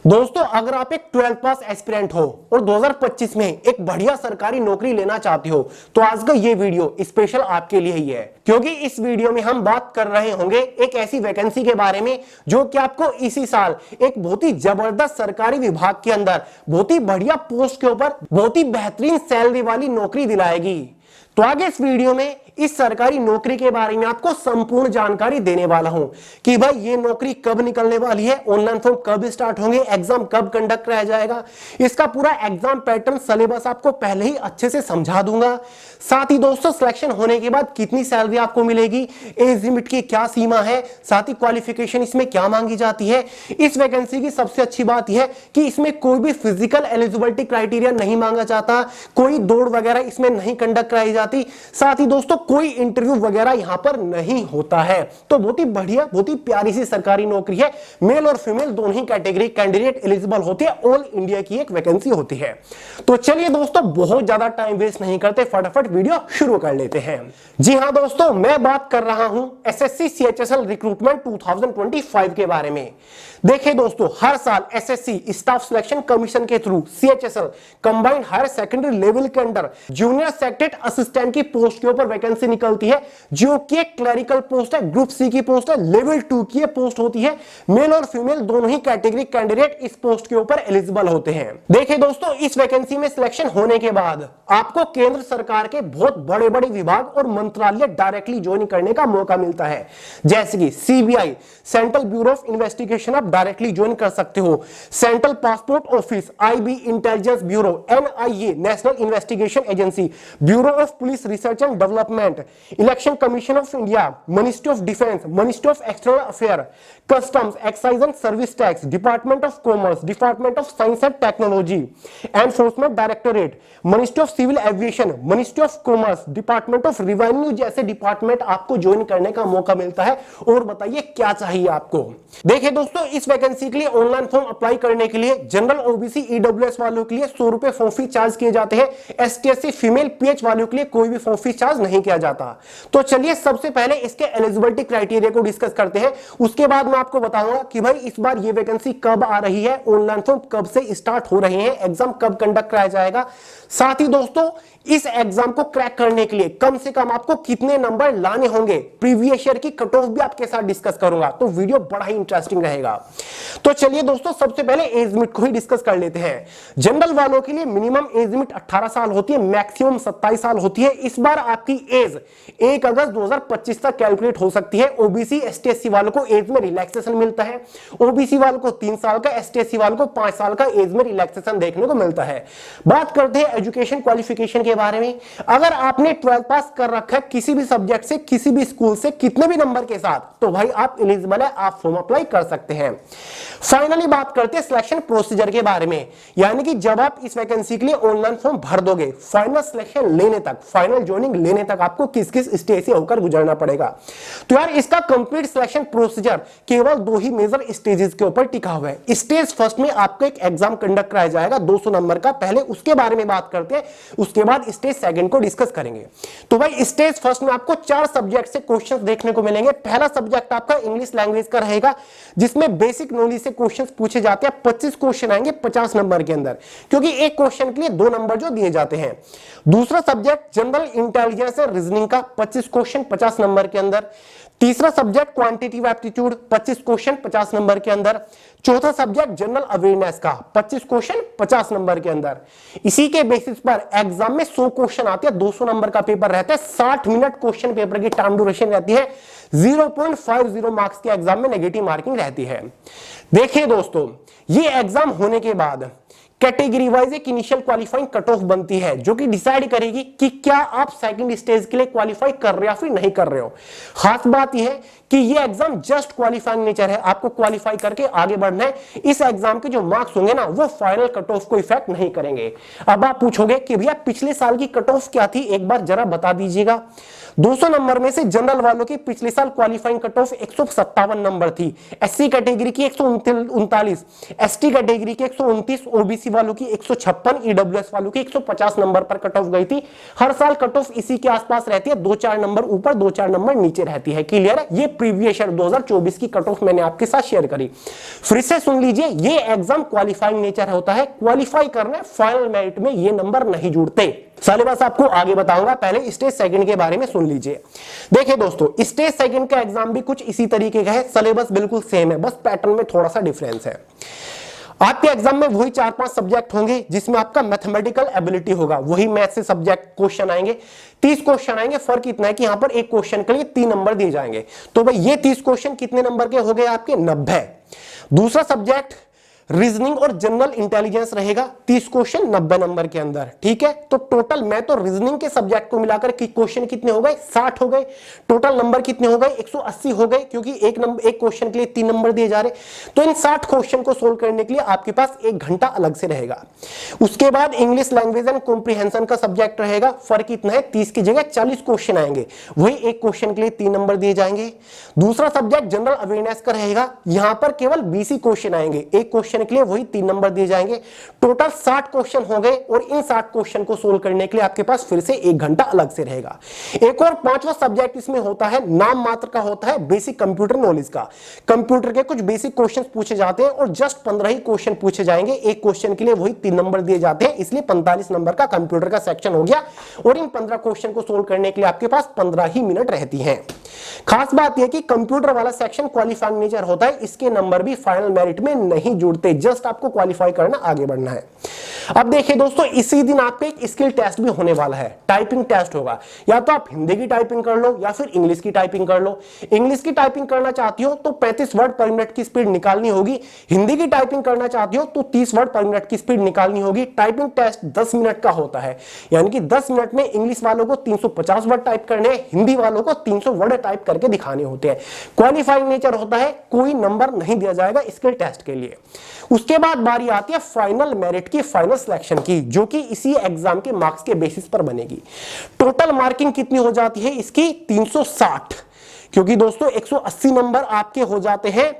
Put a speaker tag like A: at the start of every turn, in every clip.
A: दोस्तों, अगर आप एक 12th पास एस्पिरेंट हो और 2025 में एक बढ़िया सरकारी नौकरी लेना चाहते हो तो आज का ये वीडियो स्पेशल आपके लिए ही है, क्योंकि इस वीडियो में हम बात कर रहे होंगे एक ऐसी वैकेंसी के बारे में जो कि आपको इसी साल एक बहुत ही जबरदस्त सरकारी विभाग के अंदर बहुत ही बढ़िया पोस्ट के ऊपर बहुत ही बेहतरीन सैलरी वाली नौकरी दिलाएगी। तो आगे इस वीडियो में इस सरकारी नौकरी के बारे में आपको संपूर्ण जानकारी देने वाला हूं कि भाई ये नौकरी कब निकलने वाली है, ऑनलाइन फॉर्म कब स्टार्ट होंगे, एग्जाम कब कंडक्ट कराया जाएगा, इसका पूरा एग्जाम पैटर्न सिलेबस आपको पहले ही अच्छे से समझा दूंगा। साथ ही दोस्तों, सिलेक्शन होने के बाद कितनी सैलरी आपको मिलेगी, एज लिमिट की क्या सीमा है, साथ ही क्वालिफिकेशन इसमें क्या मांगी जाती है। इस वैकेंसी की सबसे अच्छी बात यह है कि इसमें कोई भी फिजिकल एलिजिबिलिटी क्राइटेरिया नहीं मांगा जाता, कोई दौड़ वगैरह इसमें नहीं कंडक्ट कराई जाती, साथ ही दोस्तों कोई इंटरव्यू वगैरह यहां पर नहीं होता है। तो बहुत ही बढ़िया, बहुत ही प्यारी सी सरकारी नौकरी है। मेल और फीमेल दोनों ही कैटेगरी कैंडिडेट एलिजिबल होती है। ऑल इंडिया की एक वैकेंसी होती है। तो चलिए दोस्तों, बहुत ज्यादा टाइम वेस्ट नहीं करते, फटाफट वीडियो शुरू कर लेते हैं। जी हां दोस्तों, मैं बात कर रहा हूं एसएससी सीएचएसएल रिक्रूटमेंट 2025 के बारे में। देखिए दोस्तों, हर साल एसएससी स्टाफ सिलेक्शन कमीशन के through CHSL combined higher secondary level के अंदर जूनियर सेक्रेटरी असिस्टेंट की पोस्ट के ऊपर वैकेंसी निकलती है, जो कि एक क्लरिकल पोस्ट है, ग्रुप सी की पोस्ट है, लेवल 2 की पोस्ट होती है। मेल और फीमेल दोनों ही कैटेगरी कैंडिडेट इस पोस्ट के ऊपर एलिजिबल होते हैं। देखिए दोस्तों, इस वैकेंसी में सिलेक्शन होने के बाद आपको केंद्र सरकार के बहुत बड़े बड़े विभाग और मंत्रालय डायरेक्टली ज्वाइन करने का मौका मिलता है, जैसे कि CBI central bureau of investigation आप डायरेक्टली ज्वाइन कर सकते हो, central passport office, IB intelligence bureau, NIA national investigation agency, bureau of police research and development, election commission of India, ministry of defence, ministry of external affair, customs, excise and service tax, department of commerce, department of science and technology, enforcement directorate, ministry of civil aviation, ministry of commerce, department of revenue जैसे department आपको join करने का मौका मिलता है। और बताइए क्या चाहिए आपको। देखिए दोस्तों, इस वैकेंसी के लिए ऑनलाइन फॉर्म अप्लाई करने के लिए जनरल ओबीसी ईडब्ल्यूएस वालों के लिए 100 रुपए फॉर्म फीस चार्ज किए जाते हैं। एसटी एससी फीमेल पीएच वालों के लिए कोई भी फॉर्म फीस चार्ज नहीं किया जाता। तो चलिए सबसे पहले इसके एलिजिबिलिटी क्राइटेरिया को डिस्कस करते हैं, उसके बाद मैं आपको बताऊंगा कि भाई इस बार ये वैकेंसी कब आ रही है, ऑनलाइन फॉर्म कब से स्टार्ट हो रहे हैं, एग्जाम कब कंडक्ट कराया जाएगा। साथ ही दोस्तों, इस एग्जाम को क्रैक करने के लिए कम से कम आपको कितने नंबर लाने होंगे, प्रीवियस ईयर की कट ऑफ भी आपके साथ डिस्कस करूंगा। तो वीडियो बड़ा ही इंटरेस्टिंग रहेगा। तो चलिए दोस्तों, सबसे पहले एज लिमिट को ही डिस्कस कर लेते हैं। जनरल वालों के लिए मिनिमम एज लिमिट 18 साल होती है, मैक्सिमम 27 साल होती है। इस बार आपकी एज 1 अगस्त 2025 तक कैलकुलेट हो सकती है। ओबीसी एसटी एससी वालों को एज में रिलैक्सेशन मिलता है। ओबीसी वालों को 3 साल का, एसटी एससी वालों को 5 साल का एज में रिलैक्सेशन देखने को मिलता है। बात करते हैं एजुकेशन क्वालिफिकेशन के बारे में। अगर आपने 12th पास कर रखा है किसी भी सब्जेक्ट से, किसी भी स्कूल से, कितने भी नंबर के साथ, तो भाई आप एलिजिबल है, आप फॉर्म अप्लाई कर सकते हैं। फाइनली बात करते हैं सिलेक्शन प्रोसीजर के बारे में, यानी कि जब आप इस वैकेंसी के लिए ऑनलाइन फॉर्म भर दोगे, फाइनल सिलेक्शन लेने तक, फाइनल ज्वाइनिंग लेने तक आपको किस किस स्टेज से होकर गुजरना पड़ेगा। तो यार, इसका कंप्लीट सिलेक्शन प्रोसीजर केवल 2 ही मेजर स्टेजेस के ऊपर टिका हुआ है। स्टेज फर्स्ट में आपको एक एग्जाम कंडक्ट कराया जाएगा 200 नंबर का, पहले उसके बारे में बात करते हैं, उसके बाद स्टेज सेकंड को डिस्कस करेंगे। तो भाई स्टेज फर्स्ट में आपको 4 सब्जेक्ट से क्वेश्चंस देखने को मिलेंगे। पहला सब्जेक्ट आपका इंग्लिश लैंग्वेज का रहेगा, जिसमें बेसिक नॉलेज से क्वेश्चंस पूछे जाते हैं। 25 क्वेश्चन आएंगे 50 नंबर के अंदर, क्योंकि एक क्वेश्चन के लिए 2 नंबर जो दिए जाते हैं। दूसरा सब्जेक्ट जनरल इंटेलिजेंस और रीजनिंग का 25 क्वेश्चन 50 नंबर के अंदर। तीसरा subject quantitative aptitude 25 question 50 number के अंदर। चौथा सब्जेक्ट जनरल अवेयरनेस का 25 क्वेश्चन 50 नंबर के अंदर। इसी के बेसिस पर एग्जाम में 100 क्वेश्चन आते हैं, 200 नंबर का पेपर रहता है, 60 मिनट क्वेश्चन पेपर की टाइम ड्यूरेशन रहती है, 0.50 मार्क्स के एग्जाम में नेगेटिव मार्किंग रहती है। देखिए दोस्तों, ये एग्जाम होने के बाद कैटेगरी वाइज एक इनिशियल क्वालिफाइंग कट ऑफ बनती है, जो कि डिसाइड करेगी कि क्या आप सेकंड स्टेज के लिए क्वालिफाई कर रहे हो या फिर नहीं कर रहे हो। खास बात यह है कि ये एग्जाम जस्ट क्वालिफाइंग नेचर है, आपको क्वालिफाई करके आगे बढ़ना है। इस एग्जाम के जो मार्क्स होंगे ना, वो फाइनल कट ऑफ को इफेक्ट नहीं करेंगे। अब आप पूछोगे कि भैया पिछले साल की कट ऑफ क्या थी, एक बार जरा बता दीजिएगा। 200 नंबर में से जनरल वालों की पिछले साल क्वालिफाइंग कट ऑफ 157 नंबर थी, एससी कैटेगरी की 139, एसटी कैटेगरी की 129, ओबीसी वालों की 156, ईडब्ल्यूएस वालों की 150 नंबर पर कट ऑफ गई थी। हर साल कट ऑफ इसी के आसपास रहती है, 2-4 नंबर ऊपर 2-4 नंबर नीचे रहती है। क्लियर है? ये प्रीवियस ईयर 2024 की कट ऑफ मैंने आपके साथ शेयर करी। फिर से सुन लीजिए, ये एग्जाम क्वालिफाइंग नेचर होता है, क्वालिफाई करना है, फाइनल मेरिट में ये नंबर नहीं जुड़ते। सिलेबस आपको आगे बताऊंगा, पहले स्टेज सेकंड के बारे में सुन लीजिए। देखिए दोस्तों, स्टेज सेकंड का एग्जाम भी कुछ इसी तरीके का है, सिलेबस बिल्कुल सेम है, बस पैटर्न में थोड़ा सा डिफरेंस है। आपके एग्जाम में वही 4-5 सब्जेक्ट होंगे जिसमें आपका मैथमेटिकल एबिलिटी होगा, वही मैथ से सब्जेक्ट क्वेश्चन आएंगे, 30 क्वेश्चन आएंगे। फर्क इतना है कि यहां पर एक क्वेश्चन के लिए 3 नंबर दिए जाएंगे। तो भाई ये 30 क्वेश्चन कितने नंबर के हो गए आपके? 90। दूसरा सब्जेक्ट रीजनिंग और जनरल इंटेलिजेंस रहेगा, 30 क्वेश्चन 90 नंबर के अंदर, ठीक है। तो टोटल मैथ और रीजनिंग के सब्जेक्ट को मिलाकर क्वेश्चन कितने हो गए? 60 हो गए। टोटल नंबर कितने हो गए? 180 हो गए, क्योंकि एक क्वेश्चन के लिए 3 नंबर दिए जा रहे। तो इन 60 क्वेश्चन को सोल्व करने के लिए आपके पास 1 घंटा अलग से रहेगा। उसके बाद इंग्लिश लैंग्वेज एंड कॉम्प्रिहेंशन का सब्जेक्ट रहेगा, फर्क इतना है 30 की जगह 40 क्वेश्चन आएंगे, वही एक क्वेश्चन के लिए 3 नंबर दिए जाएंगे। दूसरा सब्जेक्ट जनरल अवेयरनेस का रहेगा, यहां पर केवल 20 ही क्वेश्चन आएंगे, एक क्वेश्चन के लिए वही 3 नंबर दिए जाएंगे। टोटल 60 क्वेश्चन हो गए और इन 60 क्वेश्चन को सोल्व करने के लिए आपके पास फिर से 1 घंटा अलग से रहेगा। एक और 5वां सब्जेक्ट इसमें होता है, नाम मात्र का होता है, बेसिक कंप्यूटर नॉलेज का। कंप्यूटर के कुछ बेसिक क्वेश्चन पूछे जाते हैं और जस्ट 15 ही क्वेश्चन पूछे जाएंगे, एक क्वेश्चन के लिए वही 3 नंबर दिए जाते हैं, इसलिए 45 नंबर का कंप्यूटर का सेक्शन हो गया। और इन 15 क्वेश्चन को सोल्व करने के लिए आपके पास 15 ही मिनट रहती है। खास बात यह कि कंप्यूटर वाला सेक्शन क्वालिफाइंग नेचर होता है, इसके नंबर भी फाइनल मेरिट में नहीं जुड़ते, जस्ट आपको क्वालिफाई करना, आगे बढ़ना है। अब देखिए दोस्तों, इसी दिन आपका एक स्किल टेस्ट भी होने वाला है, टाइपिंग टेस्ट होगा। या तो आप हिंदी की टाइपिंग कर लो या फिर इंग्लिश की टाइपिंग कर लो। इंग्लिश की टाइपिंग करना चाहती हो तो 35 वर्ड पर मिनट की स्पीड निकालनी होगी, हिंदी की टाइपिंग करना चाहती हो तो 30 वर्ड पर मिनट की स्पीड निकालनी होगी। टाइपिंग टेस्ट 10 मिनट का होता है, यानी कि 10 मिनट में इंग्लिश वालों को 350 वर्ड टाइप करने हैं, हिंदी वालों को 300 वर्ड टाइप करके दिखाने होते हैं। क्वालिफाइंग नेचर होता है, कोई नंबर नहीं दिया जाएगा स्किल टेस्ट के लिए। उसके बाद बारी आती है फाइनल मेरिट की, फाइनल सिलेक्शन की, जो कि इसी एग्जाम के मार्क्स के बेसिस पर बनेगी। टोटल मार्किंग कितनी हो जाती है इसकी? 360, क्योंकि दोस्तों 180 नंबर आपके हो जाते हैं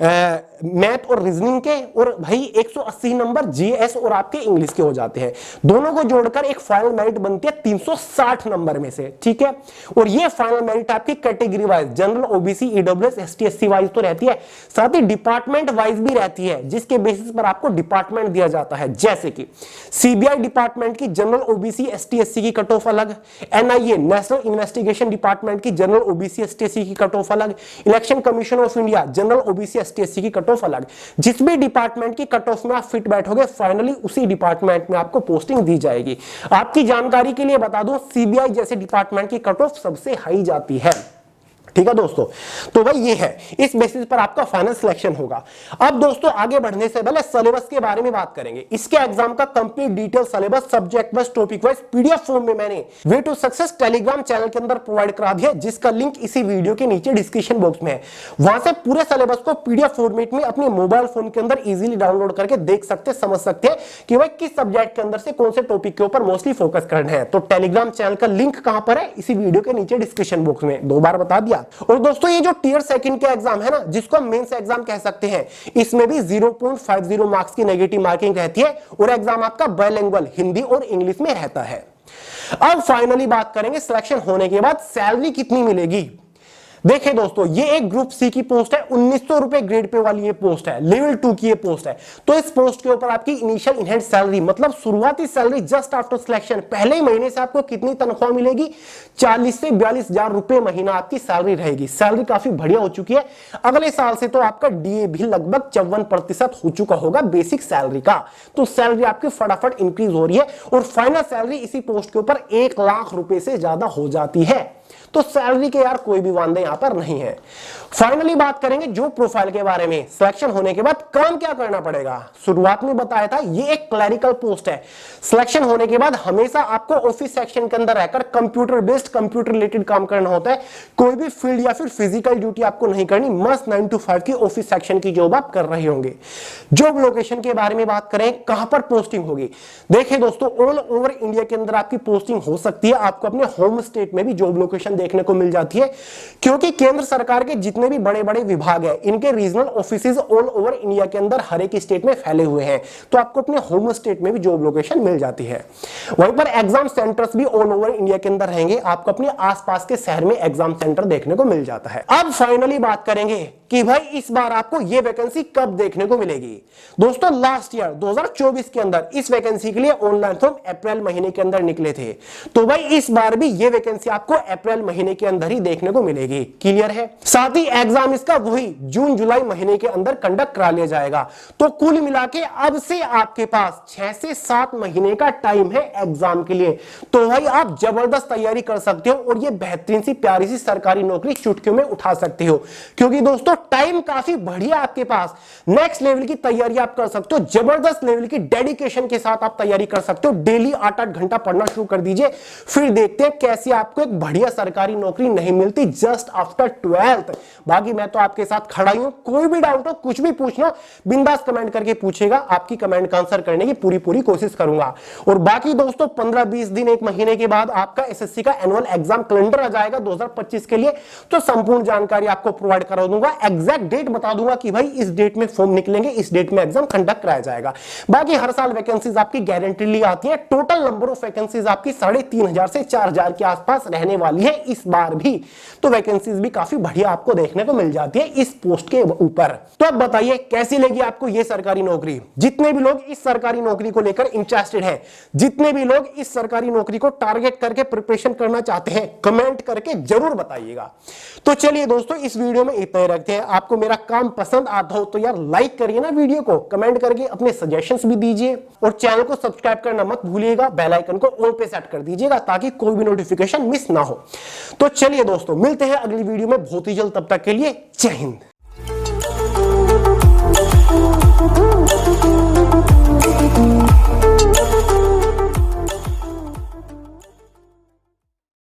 A: मैथ और रीजनिंग के, और भाई 180 नंबर जीएस और आपके इंग्लिश के हो जाते हैं। दोनों को जोड़कर एक फाइनल मेरिट बनती है 360 नंबर में से, ठीक है। और ये फाइनल मेरिट आपकी category wise, general, OBC, EWS, ST, SC wise तो रहती है, साथ ही डिपार्टमेंट वाइज भी रहती है, जिसके बेसिस पर आपको डिपार्टमेंट दिया जाता है। जैसे कि सीबीआई डिपार्टमेंट की जनरल, ओबीसी, एसटी, एससी की कट ऑफ अलग, एनआईए नेशनल इन्वेस्टिगेशन डिपार्टमेंट की जनरल, ओबीसी, एसटी, एससी की कट ऑफ अलग, election commission of India general, OBC, ST, SC की कट ऑफ अलग। जिस भी डिपार्टमेंट की कट ऑफ में आप फिट बैठोगे, फाइनली उसी डिपार्टमेंट में आपको पोस्टिंग दी जाएगी। आपकी जानकारी के लिए बता दूं, सीबीआई जैसे डिपार्टमेंट की कट ऑफ सबसे हाई जाती है, ठीक है दोस्तों। तो भाई ये है, इस बेसिस पर आपका फाइनल सिलेक्शन होगा। अब दोस्तों आगे बढ़ने से पहले सिलेबस के बारे में बात करेंगे। इसके एग्जाम का complete detail syllabus, subject wise, topic wise PDF form में मैंने way to success Telegram channel के अंदर प्रोवाइड करा दिया, जिसका लिंक इसी वीडियो के नीचे डिस्क्रिप्शन बॉक्स में है। वहां से पूरे सिलेबस को पीडीएफ फॉर्मेट में अपने मोबाइल फोन के अंदर इजीली डाउनलोड करके देख सकते, समझ सकते हैं कि भाई किस सब्जेक्ट के अंदर से कौन से टॉपिक के ऊपर मोस्टली फोकस करना है। तो टेलीग्राम चैनल का लिंक कहां पर है? इसी वीडियो के नीचे डिस्क्रिप्शन बॉक्स में, 2 बार बता दिया। और दोस्तों ये जो टियर सेकंड का एग्जाम है ना, जिसको हम मेंस एग्जाम कह सकते हैं, इसमें भी 0.50 मार्क्स की नेगेटिव मार्किंग रहती है और एग्जाम आपका बायलिंगुअल हिंदी और इंग्लिश में रहता है। अब फाइनली बात करेंगे सिलेक्शन होने के बाद सैलरी कितनी मिलेगी। देखिए दोस्तों, ये एक ग्रुप सी की पोस्ट है, 1900 रुपए ग्रेड पे वाली ये पोस्ट है, लेवल 2 की ये पोस्ट है। तो इस पोस्ट के ऊपर आपकी इनिशियल इनहैंड सैलरी, मतलब शुरुआती सैलरी जस्ट आफ्टर सिलेक्शन, पहले ही महीने से आपको कितनी तनख्वाह मिलेगी? 40 से 42,000 रुपए महीना आपकी सैलरी रहेगी। सैलरी काफी बढ़िया हो चुकी है। अगले साल से तो आपका डीए भी लगभग 54% हो चुका होगा बेसिक सैलरी का। तो सैलरी आपकी फटाफट इंक्रीज हो रही है और फाइनल सैलरी इसी पोस्ट के ऊपर 1 लाख रुपए से ज्यादा हो जाती है। तो सैलरी के यार कोई भी वांदे यहां पर नहीं है। फाइनली बात करेंगे जॉब प्रोफाइल के बारे में। सिलेक्शन होने के बाद काम क्या करना पड़ेगा? शुरुआत में बताया था, ये एक क्लरिकल पोस्ट है। सिलेक्शन होने के बाद हमेशा आपको ऑफिस सेक्शन के अंदर रहकर कंप्यूटर बेस्ड, कंप्यूटर रिलेटेड काम करना होता है। कोई भी फील्ड या फिर फिजिकल ड्यूटी आपको नहीं करनी, मस्त 9 to 5 की ऑफिस सेक्शन की जॉब आप कर रहे होंगे। जॉब लोकेशन के बारे में बात करें, कहां पर पोस्टिंग होगी? देखिए दोस्तों, ऑल ओवर इंडिया के अंदर आपकी पोस्टिंग हो सकती है। आपको अपने होम स्टेट में भी जॉब लोकेशन लोकेशन देखने को मिल जाती है, क्योंकि केंद्र सरकार के जितने भी बड़े बड़े विभाग हैं इनके regional offices all over India के अंदर हर एक स्टेट में फैले हुए हैं, तो आपको अपने होम स्टेट में भी जॉब लोकेशन मिल जाती है। वहीं पर एग्जाम सेंटर्स भी ऑल ओवर इंडिया के अंदर रहेंगे, आपको अपने आसपास के शहर में एग्जाम सेंटर देखने को मिल जाता है। अब फाइनली बात करेंगे कि भाई इस बार आपको यह वैकेंसी कब देखने को मिलेगी। दोस्तों लास्ट ईयर 2024 के अंदर इस वैकेंसी के लिए ऑनलाइन फॉर्म अप्रैल महीने के अंदर निकले थे, तो भाई इस बार भी यह वैकेंसी आपको अप्रैल महीने के अंदर ही देखने को मिलेगी। क्लियर है? साथ ही एग्जाम इसका वही जून जुलाई महीने के अंदर कंडक्ट करा लिया जाएगा। तो कुल मिला के अब से आपके पास 6 से 7 महीने का टाइम है एग्जाम के लिए, तो भाई आप जबरदस्त तैयारी कर सकते हो और ये बेहतरीन सी प्यारी सी सरकारी नौकरी चुटकियों में उठा सकते हो, क्योंकि दोस्तों टाइम काफी बढ़िया आपके पास। नेक्स्ट लेवल की तैयारी आप कर सकते हो, जबरदस्त लेवल की डेडिकेशन के साथ आप तैयारी कर सकते हो। डेली 8-8 घंटा पढ़ना शुरू कर दीजिए, फिर देखते हैं कैसे आपको एक बढ़िया सरकारी नौकरी नहीं मिलती जस्ट आफ्टर 12th। बाकी मैं तो आपके साथ खड़ा ही हूं, कोई भी डाउट हो कुछ भी पूछना बिंदास कमेंट करके पूछेगा, आपकी कमेंट का आंसर करने की पूरी कोशिश करूंगा। और बाकी दोस्तों 15-20 दिन 1 महीने के बाद आपका एसएससी का एनुअल एग्जाम कैलेंडर आ जाएगा 2025 के लिए, तो संपूर्ण जानकारी आपको प्रोवाइड करा दूंगा, एग्जैक्ट डेट बता दूंगा कि भाई इस डेट में फॉर्म निकलेंगे, इस डेट में एग्जाम कंडक्ट कराया जाएगा। बाकी हर साल वैकेंसीज आपकी गारंटीली आती है। टोटल नंबर ऑफ वैकेंसीज आपकी 3500 से 4000 के आसपास रहने वाली है इस बार भी, तो वैकेंसीज भी काफी बढ़िया आपको देखने को मिल जाती है इस पोस्ट के ऊपर। तो अब बताइए कैसी लगी आपको ये सरकारी नौकरी। जितने भी लोग इस सरकारी नौकरी को लेकर इंटरेस्टेड हैं, जितने भी लोग इस सरकारी नौकरी को टारगेट करके प्रिपरेशन करना चाहते हैं, कमेंट करके जरूर बताइएगा। तो चलिए दोस्तों इस वीडियो में इतना ही रखते हैं। आपको मेरा काम पसंद आता हो तो यार लाइक करिए ना वीडियो को, कमेंट करके अपने सजेशंस भी दीजिए और चैनल को सब्सक्राइब करना मत भूलिएगा, बेल आइकन को ऑल पे सेट कर दीजिएगा ताकि कोई भी नोटिफिकेशन मिस ना हो। तो चलिए दोस्तों मिलते हैं अगली वीडियो में बहुत ही जल्द, तब तक के लिए जय हिंद।